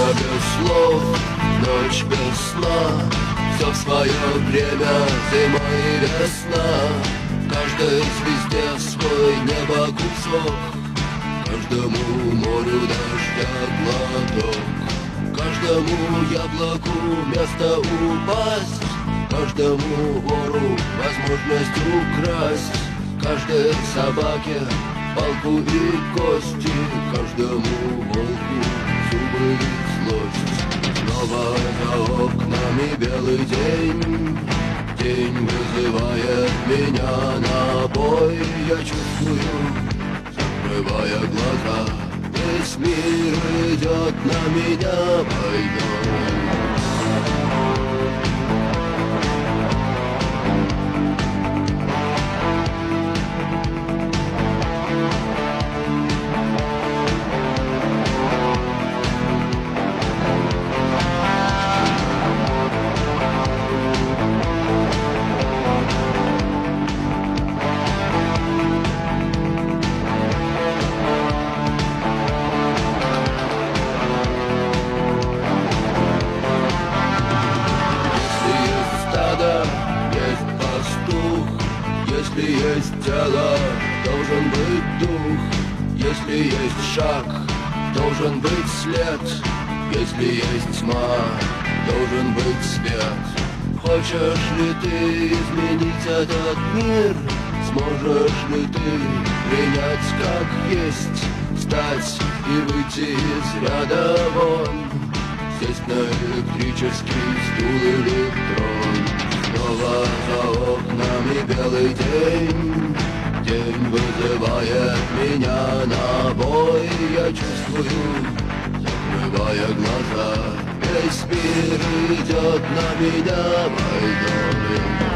Утро без слов, ночь без сна, все в свое время, зима и весна. Каждой звезде свой небо кусок, каждому морю дождя глоток, каждому яблоку место упасть, каждому вору возможность украсть, каждой собаке палку и кости, каждому волку зубы и злость. Снова за окнами белый день, день вызывает меня на бой. Я чувствую, закрывая глаза, весь мир идет на меня войной. Если есть тело, должен быть дух. Если есть шаг, должен быть след. Если есть тьма, должен быть свет. Хочешь ли ты изменить этот мир? Сможешь ли ты принять как есть? Встать и выйти из ряда вон, сесть на электрический стул или трон. Снова за окнами белый день, день вызывает меня на бой. Я чувствую, закрывая глаза, весь мир идет на меня войной.